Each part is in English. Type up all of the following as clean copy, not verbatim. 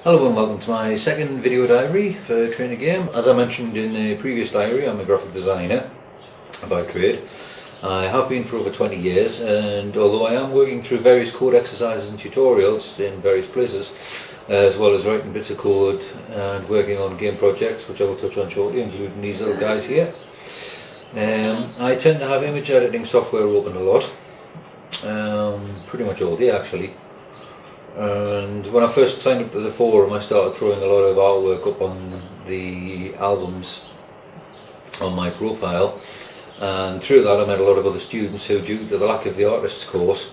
Hello and welcome to my second video diary for Train2Game. As I mentioned in the previous diary, I'm a graphic designer by trade. I have been for over 20 years, and although I am working through various code exercises and tutorials in various places, as well as writing bits of code and working on game projects, which I will touch on shortly, including these little guys here, I tend to have image editing software open a lot, pretty much all day actually. And when I first signed up to the forum, I started throwing a lot of artwork up on the albums on my profile, and through that I met a lot of other students who, due to the lack of the artist's course,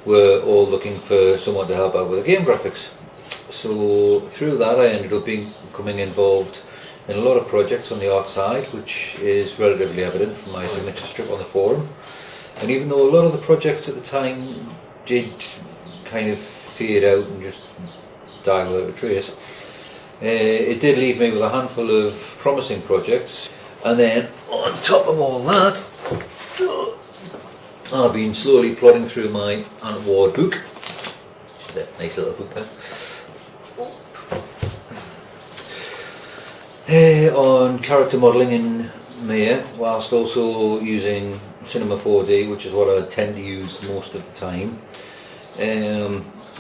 were all looking for someone to help out with the game graphics. So through that I ended up becoming involved in a lot of projects on the art side, which is relatively evident from my signature strip on the forum. And even though a lot of the projects at the time did kind of fade out and just die without a trace, it did leave me with a handful of promising projects. And then on top of all that, I've been slowly plodding through my Ant-Ward book. Just a nice little book there. On character modelling in Maya, whilst also using Cinema 4D, which is what I tend to use most of the time.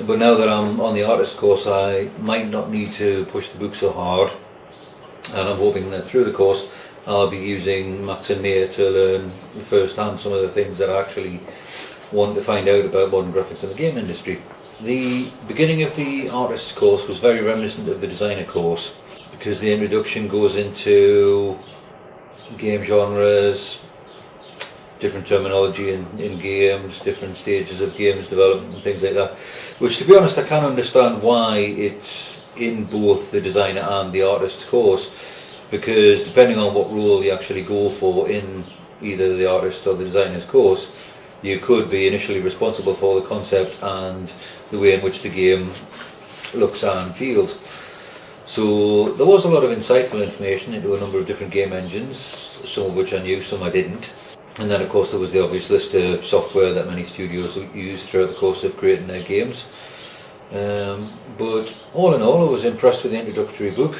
But now that I'm on the artist course, I might not need to push the book so hard, and I'm hoping that through the course I'll be using Max and Maya to learn firsthand some of the things that I actually want to find out about modern graphics in the game industry. The beginning of the artist's course was very reminiscent of the designer course, because the introduction goes into game genres, different terminology in games, different stages of games development and things like that, which, to be honest, I can understand why it's in both the designer and the artist's course, because depending on what role you actually go for in either the artist or the designer's course, you could be initially responsible for the concept and the way in which the game looks and feels. So there was a lot of insightful information into a number of different game engines, some of which I knew, some I didn't. And then of course there was the obvious list of software that many studios use throughout the course of creating their games. But all in all, I was impressed with the introductory book.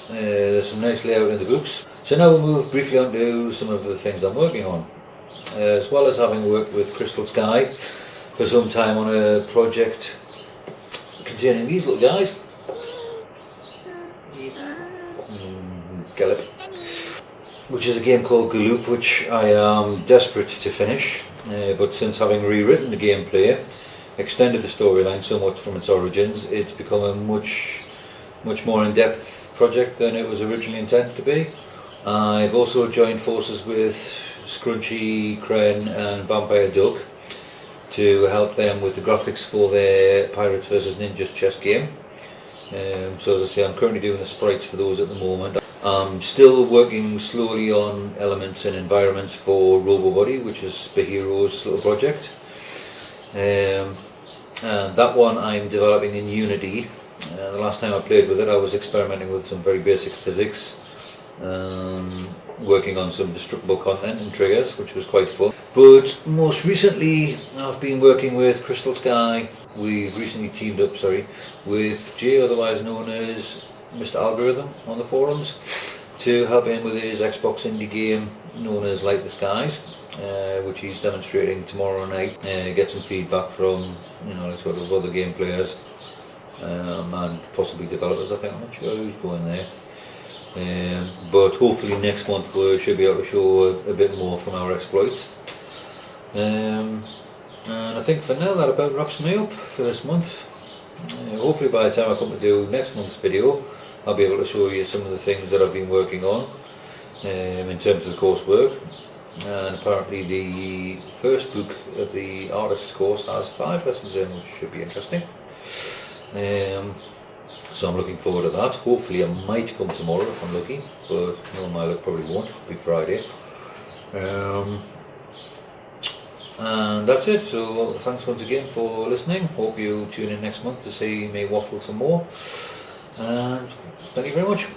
There's some nice layout in the books. So now we'll move briefly on to some of the things I'm working on. As well as having worked with Crystal Sky for some time on a project containing these little guys. Galep, which is a game called Galep, which I am desperate to finish, but since having rewritten the gameplay, extended the storyline somewhat from its origins, it's become a much more in-depth project than it was originally intended to be. I've also joined forces with Scrunchy, Kren and Vampire Duck to help them with the graphics for their Pirates vs Ninjas chess game. So as I say, I'm currently doing the sprites for those at the moment. I'm still working slowly on elements and environments for RoboBody, which is Bahiro's little project. And that one I'm developing in Unity. The last time I played with it, I was experimenting with some very basic physics, working on some destructible content and triggers, which was quite fun. But most recently, I've been working with Crystal Sky. We've recently teamed up, with Jay, otherwise known as Mr. Algorithm on the forums, to help him with his Xbox indie game known as Light the Skies, which he's demonstrating tomorrow night. Get some feedback from sort of other game players and possibly developers. I think, I'm not sure who's going there, but hopefully next month we should be able to show a bit more from our exploits. And I think for now that about wraps me up for this month. Hopefully by the time I come to do next month's video, I'll be able to show you some of the things that I've been working on in terms of the coursework. And apparently the first book of the artist's course has 5 lessons in, which should be interesting. So I'm looking forward to that. Hopefully I might come tomorrow if I'm lucky, but no, my luck probably won't. It'll be Friday. And that's it. So thanks once again for listening. Hope you tune in next month to see me waffle some more. And thank you very much.